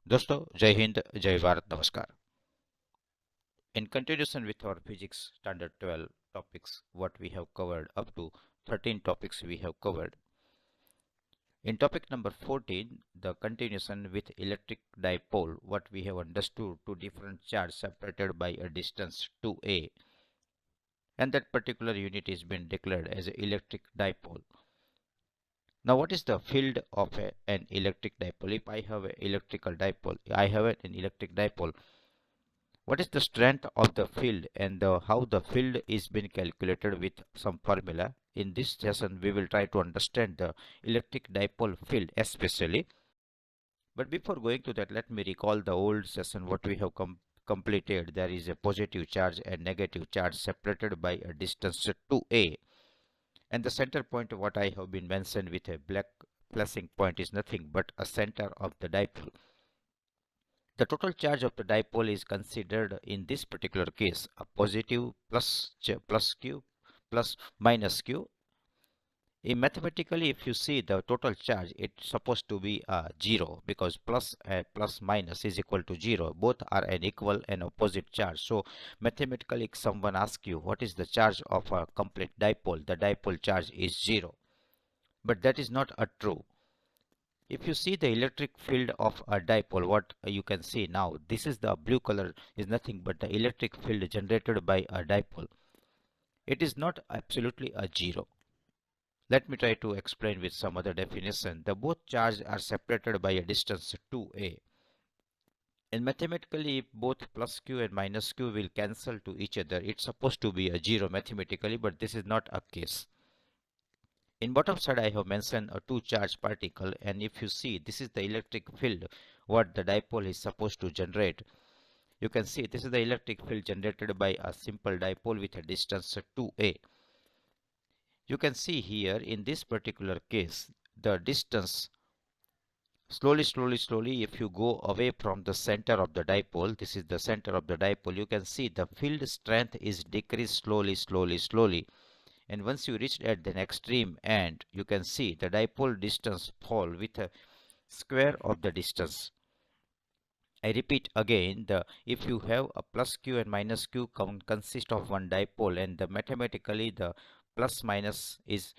दोस्तों जय हिंद जय भारत नमस्कार. In continuation with our physics standard 12 topics, what we have covered up to 13 topics we have covered. In topic number 14, the continuation with electric dipole, what we have understood, two different charges separated by a distance 2a, and that particular unit is been declared as an electric dipole. Now what is the field of an electric dipole? If I have an electrical dipole, I have an electric dipole. What is the strength of the field and how the field is been calculated with some formula? In this session, we will try to understand the electric dipole field especially. But before going to that, let me recall the old session what we have completed. There is a positive charge and negative charge separated by a distance 2a. And the center point what I have been mentioned with a black flashing point is nothing but a center of the dipole. The total charge of the dipole is considered in this particular case a positive plus q plus minus q. Mathematically, if you see the total charge, it's supposed to be 0 because plus minus is equal to 0. Both are an equal and opposite charge. So mathematically, if someone asks you what is the charge of a complete dipole, the dipole charge is 0. But that is not true. If you see the electric field of a dipole, what you can see now, this is the blue color is nothing but the electric field generated by a dipole. It is not absolutely a 0. Let me try to explain with some other definition. The both charges are separated by a distance 2a. And mathematically, if both plus q and minus q will cancel to each other, it's supposed to be a 0 mathematically, but this is not a case. In bottom side, I have mentioned a two charge particle, and if you see, this is the electric field what the dipole is supposed to generate. You can see this is the electric field generated by a simple dipole with a distance 2a. You can see here in this particular case, the distance slowly, if you go away from the center of the dipole, this is the center of the dipole, you can see the field strength is decreased slowly. And once you reach at the extreme end, you can see the dipole distance fall with a square of the distance. I repeat again, if you have a plus q and minus q consist of one dipole, and mathematically the plus minus is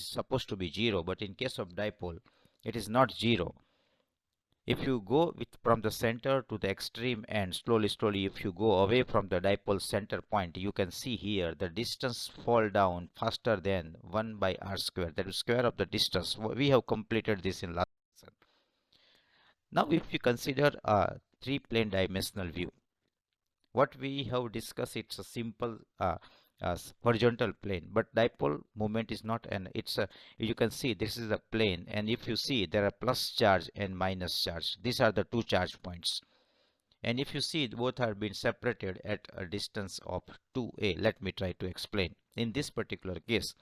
supposed to be 0, but in case of dipole it is not 0. If you go from the center to the extreme end slowly, if you go away from the dipole center point, you can see here the distance fall down faster than 1 by r square, that is square of the distance. We have completed this in last lesson. Now if you consider a three plane dimensional view, what we have discussed, it's a simple horizontal plane, but dipole moment is not an, it's a, you can see this is a plane, and if you see there are plus charge and minus charge, these are the two charge points. And if you see both are being separated at a distance of 2a, let me try to explain. In this particular case,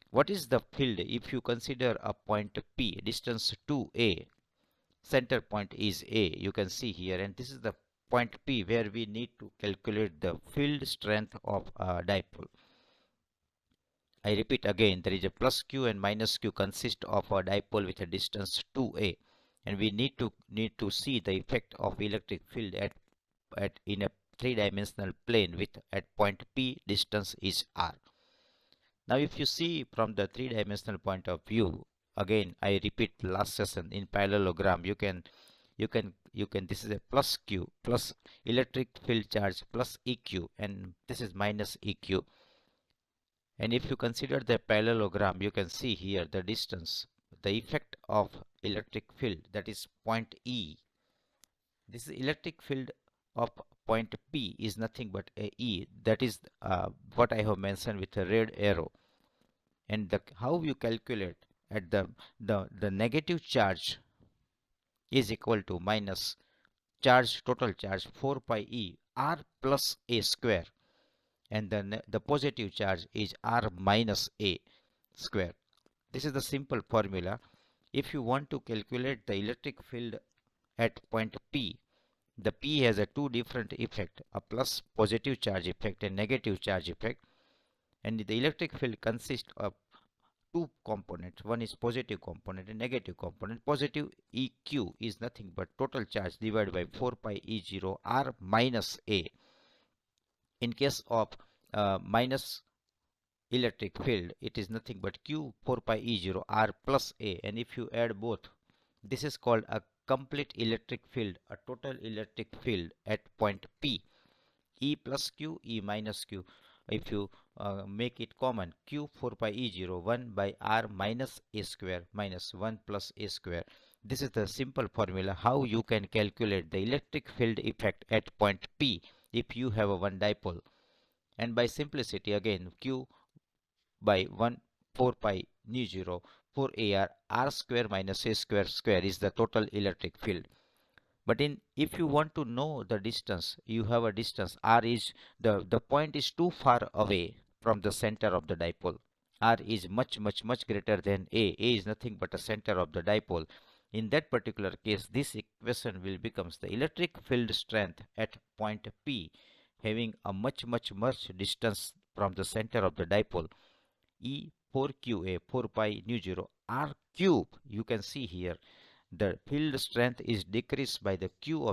what is the field? If you consider a point P, distance 2a, center point is A, you can see here, and this is the point P where we need to calculate the field strength of a dipole. I repeat again, there is a plus q and minus q consist of a dipole with a distance 2a, and we need to see the effect of electric field at in a three-dimensional plane with at point P distance is r. Now if you see from the three-dimensional point of view, again I repeat last session, in parallelogram you can this is a plus q plus electric field charge plus eq, and this is minus eq. And if you consider the parallelogram, you can see here the distance, the effect of electric field, that is point E. This electric field of point P is nothing but a E, that is what I have mentioned with a red arrow. And how you calculate at the negative charge is equal to minus total charge 4 pi E r plus a square, and then the positive charge is r minus a square. This is the simple formula. If you want to calculate the electric field at point P, the P has a two different effect, a plus positive charge effect and negative charge effect, and the electric field consists of two components. One is positive component and negative component. Positive EQ is nothing but total charge divided by 4 pi E0 R minus A. In case of minus electric field, it is nothing but Q 4 pi E0 R plus A, and if you add both, this is called a complete electric field, a total electric field at point P. E plus Q, E minus Q. If you make it common, Q 4 pi E0 1 by R minus A square minus 1 plus A square. This is the simple formula how you can calculate the electric field effect at point P if you have a one dipole. And by simplicity again, Q by 1 4 pi nu 0 4 AR R square minus A square square is the total electric field. But in if you want to know the distance, you have a distance R is the point is too far away from the center of the dipole. R is much greater than A. A is nothing but a center of the dipole. In that particular case, this equation will becomes the electric field strength at point P having a much distance from the center of the dipole. E 4qa 4 pi nu 0 R cube, you can see here the field strength is decreased by the cube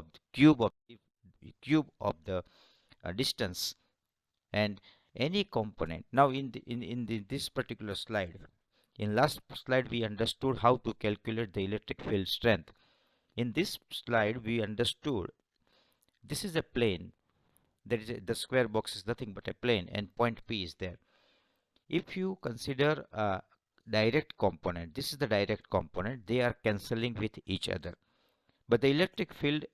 of the distance and any component. Now this particular slide, in last slide we understood how to calculate the electric field strength. In this slide we understood this is a plane. The square box is nothing but a plane and point P is there. If you consider a direct component, this is the direct component, they are cancelling with each other. But the electric field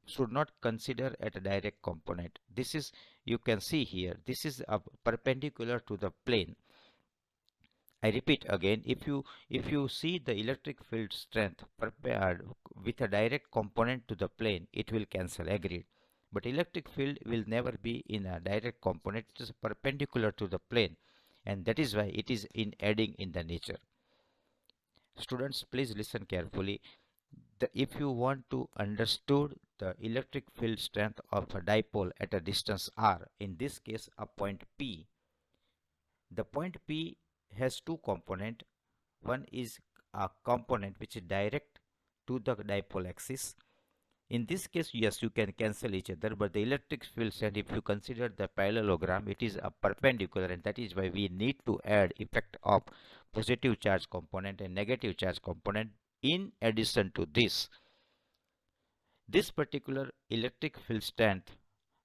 should not consider at a direct component. This is, you can see here, this is a perpendicular to the plane. I repeat again, if you see the electric field strength with a direct component to the plane, it will cancel, agreed. But electric field will never be in a direct component, it is perpendicular to the plane, and that is why it is in adding in the nature. Students, please listen carefully. If you want to understood the electric field strength of a dipole at a distance r, in this case a point P, the point P has two components. One is a component which is direct to the dipole axis. In this case, yes, you can cancel each other, but the electric field strength, if you consider the parallelogram, it is a perpendicular, and that is why we need to add effect of positive charge component and negative charge component. In addition to this particular electric field strength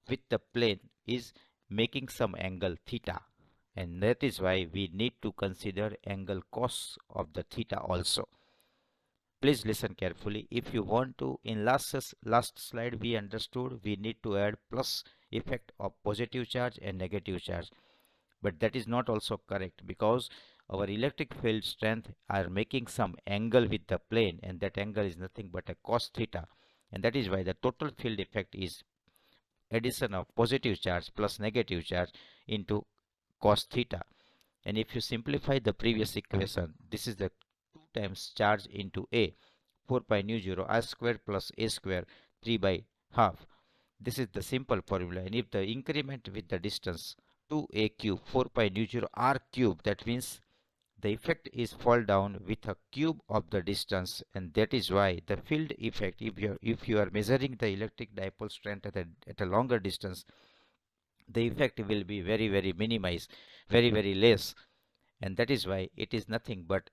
with the plane is making some angle theta, and that is why we need to consider angle cos of the theta also. Please listen carefully. If you want to, in last slide we understood we need to add plus effect of positive charge and negative charge, but that is not also correct because our electric field strength are making some angle with the plane, and that angle is nothing but a cos theta, and that is why the total field effect is addition of positive charge plus negative charge into cos theta. And if you simplify the previous equation, this is the 2 times charge into A, 4 pi nu 0 r square plus A square 3 by half. This is the simple formula, and if the increment with the distance 2A cube 4 pi nu 0 r cube, that means the effect is fall down with a cube of the distance, and that is why the field effect, if you are measuring the electric dipole strength at a longer distance, the effect will be very minimized, very less, and that is why it is nothing but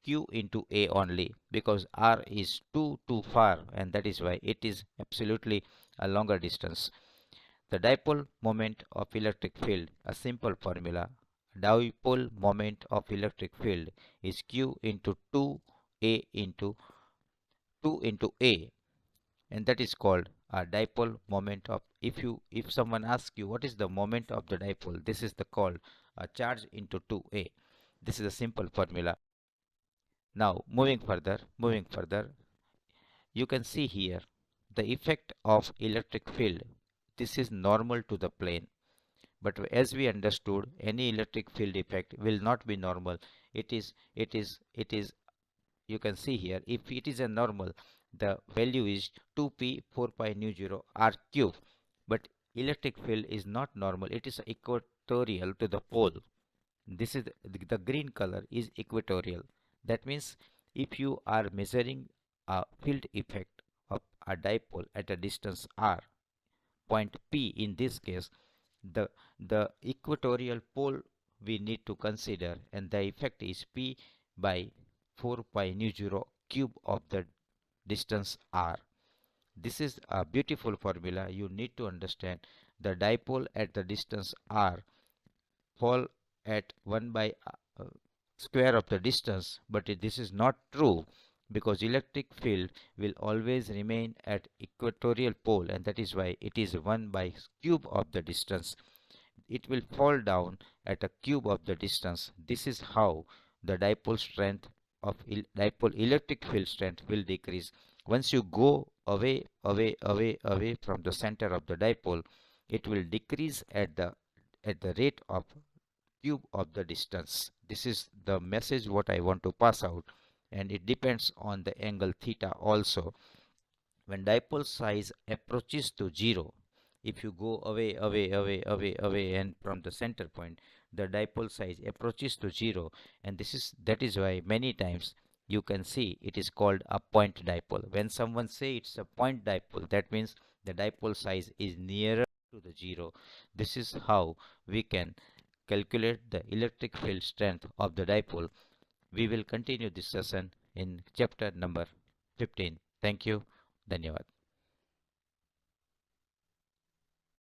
q into a only, because r is too far, and that is why it is absolutely a longer distance. The dipole moment of electric field, a simple formula, dipole moment of electric field is q into 2a into 2 into a, and that is called a dipole moment of, if someone asks you what is the moment of the dipole, this is the called a charge into 2a. This is a simple formula. Now moving further, you can see here the effect of electric field. This is normal to the plane, but as we understood, any electric field effect will not be normal. It is you can see here, if it is a normal, the value is 2p 4 pi nu 0 r cube, but electric field is not normal, it is equatorial to the pole. This is the green color is equatorial. That means if you are measuring a field effect of a dipole at a distance r, point P in this case, the equatorial pole we need to consider, and the effect is P by 4 pi nu 0 cube of the distance r. This is a beautiful formula. You need to understand the dipole at the distance r fall at 1 by square of the distance, but this is not true, because electric field will always remain at equatorial pole, and that is why it is 1 by cube of the distance. It will fall down at a cube of the distance. This is how the dipole strength of dipole electric field strength will decrease. Once you go away from the center of the dipole, it will decrease at the rate of cube of the distance. This is the message what I want to pass out, and it depends on the angle theta also. When dipole size approaches to 0, if you go away and from the center point, the dipole size approaches to 0, and that is why many times you can see it is called a point dipole. When someone say it's a point dipole, that means the dipole size is nearer to the 0. This is how we can calculate the electric field strength of the dipole. We will continue this session in chapter number 15. Thank you. Dhanyavad.